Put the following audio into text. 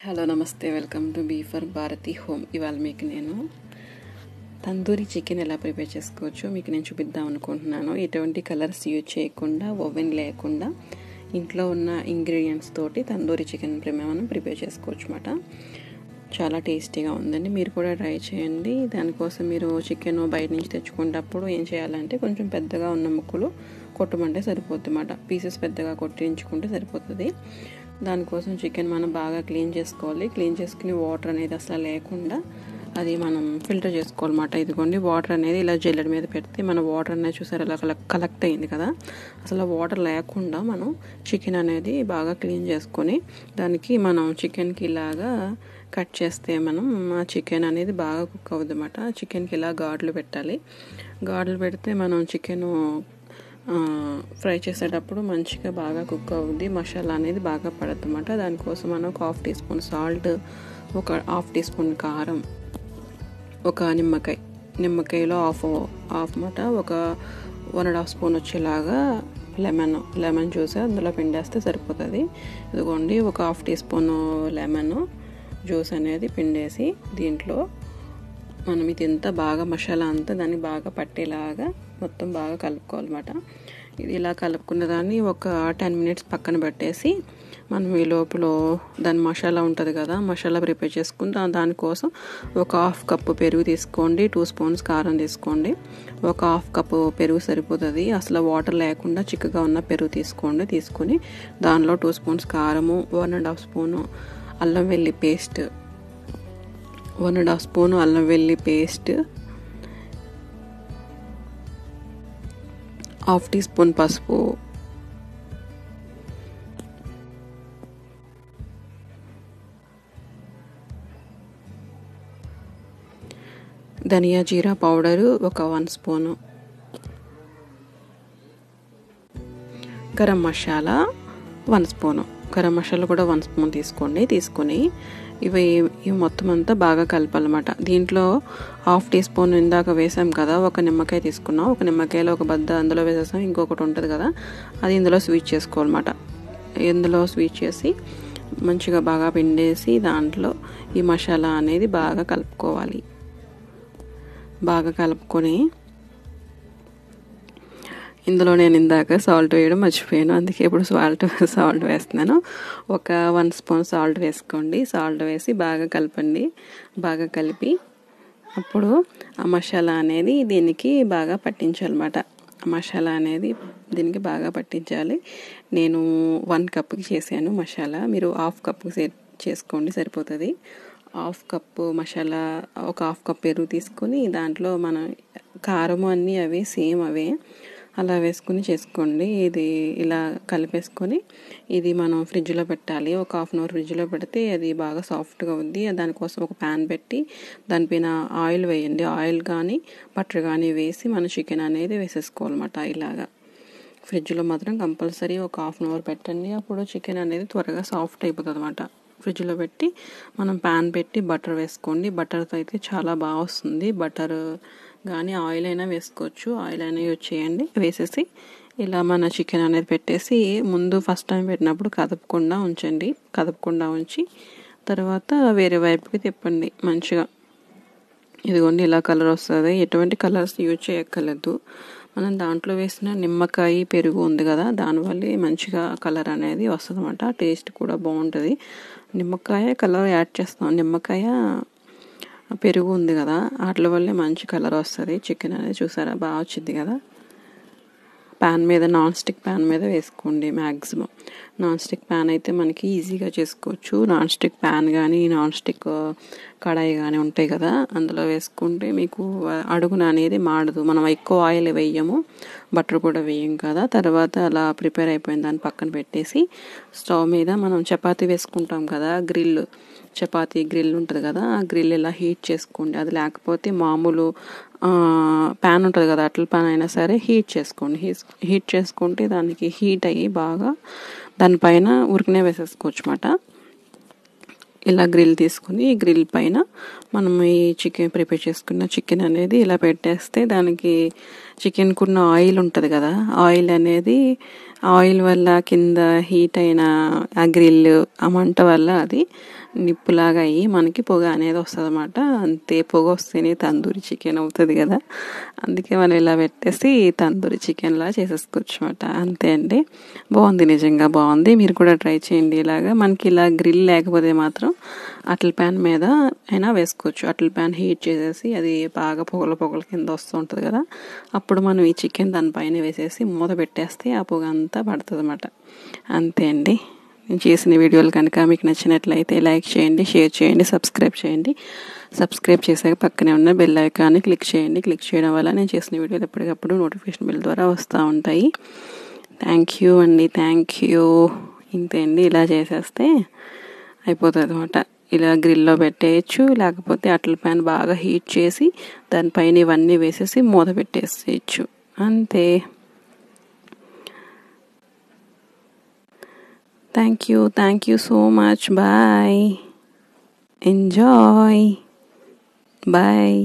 Hello నమస్తే, welcome to be for Bharati home. ఇవాళ మీకు నేను తందూరి చికెన్ ఎలా ప్రిపేర్ చేసుకోవచ్చో మీకు నేను చూపిద్దాం అనుకుంటున్నాను. ఎటువంటి కలర్స్ యూజ్ చేయకుండా, ఓవెన్ లేకుండా ఇంట్లో ఉన్న ఇంగ్రీడియంట్స్ తోటి తందూరి చికెన్ మనం ప్రిపేర్ చేసుకోవచ్చు అన్నమాట. చాలా టేస్టీగా ఉందండి, మీరు కూడా ట్రై చేయండి. దానికోసం మీరు చికెన్ బయట నుంచి తెచ్చుకునేటప్పుడు ఏం చేయాలంటే కొంచెం పెద్దగా ఉన్న ముక్కలు కొట్టమంటే సరిపోతుంది అన్నమాట. పీసెస్ పెద్దగా కొట్టించుకుంటే సరిపోతుంది. దానికోసం చికెన్ మనం బాగా క్లీన్ చేసుకోవాలి. క్లీన్ చేసుకుని వాటర్ అనేది అసలు లేకుండా అది మనం ఫిల్టర్ చేసుకోవాలన్నమాట. ఇదిగోండి, వాటర్ అనేది ఇలా జల్లెడ మీద పెడితే మన వాటర్ అనేది చూసారు ఇలా కలెక్ట్ అయింది కదా. అసలు వాటర్ లేకుండా మనం చికెన్ అనేది బాగా క్లీన్ చేసుకొని దానికి మనం చికెన్కి ఇలాగా కట్ చేస్తే మనం ఆ చికెన్ అనేది బాగా కుక్ అవుతుంది అన్నమాట. చికెన్కి ఇలా ఘాట్లు పెట్టాలి. ఘాట్లు పెడితే మనం చికెన్ ఫ్రై చేసేటప్పుడు మంచిగా బాగా కుక్ అవుద్ది. మసాలా అనేది బాగా పడుతుంది అన్నమాట. దానికోసం మనం ఒక 1/2 టీ స్పూన్ సాల్ట్, ఒక 1/2 టీ స్పూన్ కారం, ఒక నిమ్మకాయలో హాఫ్ అన్నమాట, ఒక 1.5 స్పూన్ వచ్చేలాగా లెమన్ జ్యూస్ అందులో పిండేస్తే సరిపోతుంది. ఇదిగోండి, ఒక 1/2 టీ స్పూన్ లెమన్ జ్యూస్ అనేది పిండేసి దీంట్లో మనం ఇదంతా బాగా మసాలా అంతా దాన్ని బాగా పట్టేలాగా మొత్తం బాగా కలుపుకోవాలన్నమాట. ఇది ఇలా కలుపుకున్న దాన్ని ఒక 10 మినిట్స్ పక్కన పెట్టేసి మనం ఈ లోపల దాని మసాలా ఉంటుంది కదా, మసాలా ప్రిపేర్ చేసుకుని దానికోసం ఒక 1/2 కప్పు పెరుగు తీసుకోండి, 2 స్పూన్స్ కారం తీసుకోండి. ఒక 1/2 కప్పు పెరుగు సరిపోతుంది. అసలు వాటర్ లేకుండా చిక్కగా ఉన్న పెరుగు తీసుకొని దానిలో 2 స్పూన్స్ కారము, 1.5 స్పూను అల్లం వెల్లి పేస్ట్, 1.5 స్పూను అల్లం వెల్లి పేస్ట్, 1/2 టీ స్పూన్ పసుపు, ధనియా జీరా పౌడరు ఒక 1 స్పూను, గరం మసాలా 1 స్పూను, గరం మసాలా కూడా 1 స్పూన్ తీసుకొని ఇవి మొత్తం అంతా బాగా కలపాలన్నమాట. దీంట్లో 1/2 టీ స్పూన్ ఇందాక వేసాం కదా, ఒక నిమ్మకాయ తీసుకున్నాం. ఒక నిమ్మకాయలో ఒక బద్ద అందులో వేసేసాం. ఇంకొకటి ఉంటుంది కదా, అది ఇందులో స్వీట్ చేసుకోవాలన్నమాట. ఇందులో స్వీట్ చేసి మంచిగా బాగా పిండేసి దాంట్లో ఈ మసాలా అనేది బాగా కలుపుకోవాలి. బాగా కలుపుకొని ఇందులో నేను ఇందాక సాల్ట్ వేయడం మర్చిపోయాను, అందుకే ఇప్పుడు సాల్ట్ వేస్తున్నాను. ఒక 1 స్పూన్ సాల్ట్ వేసుకోండి. సాల్ట్ వేసి బాగా కలపండి. బాగా కలిపి అప్పుడు ఆ మసాలా అనేది దీనికి బాగా పట్టించాలన్నమాట. మసాలా అనేది దీనికి బాగా పట్టించాలి. నేను 1 కప్కి చేశాను మసాలా, మీరు 1/2 కప్కి చేసుకోండి సరిపోతుంది. 1/2 కప్పు మసాలా, ఒక 1/2 కప్ పెరుగు తీసుకొని దాంట్లో మన కారము అన్నీ అవే సేమ్ అవే అలా వేసుకుని చేసుకోండి. ఇది ఇలా కలిపేసుకొని ఇది మనం ఫ్రిడ్జ్లో పెట్టాలి. ఒక 1/2 అవర్ ఫ్రిడ్జ్లో పెడితే అది బాగా సాఫ్ట్గా ఉంది. దానికోసం ఒక ప్యాన్ పెట్టి దానిపైన ఆయిల్ వేయండి. ఆయిల్ కానీ బటర్ కానీ వేసి మన చికెన్ అనేది వేసేసుకోవాలన్నమాట. ఇలాగా ఫ్రిడ్జ్లో మాత్రం కంపల్సరీ ఒక 1/2 అవర్ పెట్టండి. అప్పుడు చికెన్ అనేది త్వరగా సాఫ్ట్ అయిపోతుంది అన్నమాట. ఫ్రిడ్జ్లో పెట్టి మనం ప్యాన్ పెట్టి బటర్ వేసుకోండి. బటర్తో అయితే చాలా బాగా వస్తుంది. బటర్ కానీ ఆయిల్ అయినా వేసుకోవచ్చు, ఆయిల్ అయినా యూజ్ చేయండి. వేసేసి ఇలా మన చికెన్ అనేది పెట్టేసి ముందు ఫస్ట్ టైం పెట్టినప్పుడు కదపకుండా ఉంచి తర్వాత వేరే వైపుకి తిప్పండి మంచిగా. ఇదిగోండి, ఇలా కలర్ వస్తుంది. ఎటువంటి కలర్స్ యూజ్ చేయక్కర్లేదు. మనం దాంట్లో వేసిన నిమ్మకాయ పెరుగు ఉంది కదా, దానివల్ల మంచిగా కలర్ అనేది వస్తుంది అన్నమాట. టేస్ట్ కూడా బాగుంటుంది. నిమ్మకాయ కలర్ యాడ్ చేస్తాం, నిమ్మకాయ పెరుగు ఉంది కదా, వాటి వల్లే మంచి కలర్ వస్తుంది. చికెన్ అనేది చూసారా బాగా వచ్చింది కదా. ప్యాన్ మీద, నాన్ స్టిక్ ప్యాన్ మీద వేసుకోండి. మ్యాక్సిమం నాన్ స్టిక్ ప్యాన్ అయితే మనకి ఈజీగా చేసుకోవచ్చు. నాన్ స్టిక్ ప్యాన్ కానీ నాన్ స్టిక్ కడాయి కానీ ఉంటాయి కదా, అందులో వేసుకుంటే మీకు అడుగున అనేది మాడదు. మనం ఎక్కువ ఆయిల్ వేయము, బటర్ కూడా వేయం కదా. తర్వాత అలా ప్రిపేర్ అయిపోయిన దాన్ని పక్కన పెట్టేసి స్టవ్ మీద మనం చపాతీ వేసుకుంటాం కదా, చపాతీ గ్రిల్ ఉంటుంది కదా, ఆ గ్రిల్ ఇలా హీట్ చేసుకోండి. అది లేకపోతే మామూలు ప్యాన్ ఉంటుంది కదా, అట్ల ప్యాన్ అయినా సరే హీట్ చేసుకోండి. హీట్ చేసుకుంటే దానికి హీట్ అయ్యి బాగా దానిపైన ఉరికినే వేసేసుకోవచ్చు అన్నమాట. ఇలా గ్రిల్ తీసుకుని ఈ గ్రిల్ పైన మనం ఈ చికెన్ ప్రిపేర్ చేసుకున్న చికెన్ అనేది ఇలా పెట్టేస్తే దానికి చికెన్కి ఉన్న ఆయిల్ ఉంటుంది కదా, ఆయిల్ అనేది ఆయిల్ వల్ల కింద హీట్ అయిన ఆ గ్రిల్ ఆ మంట వల్ల అది నిప్పులాగా అయ్యి మనకి పొగ అనేది వస్తుంది అన్నమాట. అంతే, పొగ వస్తేనే తందూరి చికెన్ అవుతుంది కదా, అందుకే మనం ఇలా పెట్టేసి తందూరి చికెన్లా చేసేసుకోవచ్చు అన్నమాట. అంతే అండి, బాగుంది, నిజంగా బాగుంది. మీరు కూడా ట్రై చేయండి ఇలాగా. మనకి ఇలా గ్రిల్ లేకపోతే మాత్రం అట్ల ప్యాన్ మీద అయినా వేసుకోవచ్చు. అట్ల ప్యాన్ హీట్ చేసేసి అది బాగా పొగల కింద వస్తూ ఉంటుంది కదా, అప్పుడు మనం ఈ చికెన్ దానిపైన వేసేసి మూత పెట్టేస్తే ఆ పొగ అంతా పడుతుంది అన్నమాట. అంతే అండి. నేను చేసిన వీడియోలు కనుక మీకు నచ్చినట్లయితే లైక్ చేయండి, షేర్ చేయండి, సబ్స్క్రైబ్ చేయండి. సబ్స్క్రైబ్ చేశాక పక్కనే ఉన్న బెల్ ఐకాన్ని క్లిక్ చేయండి. క్లిక్ చేయడం వల్ల నేను చేసిన వీడియోలు ఎప్పటికప్పుడు నోటిఫికేషన్ బిల్ ద్వారా వస్తూ ఉంటాయి. థ్యాంక్ యూ అండి, థ్యాంక్ యూ. ఇంతే అండి, ఇలా చేసేస్తే అయిపోతుంది అన్నమాట. ఇలా గ్రిల్లో పెట్టేయచ్చు, లేకపోతే అట్ల ప్యాన్ బాగా హీట్ చేసి దానిపైన ఇవన్నీ వేసేసి మూత పెట్టేసేయచ్చు. అంతే. Thank you so much. Bye. Enjoy. Bye.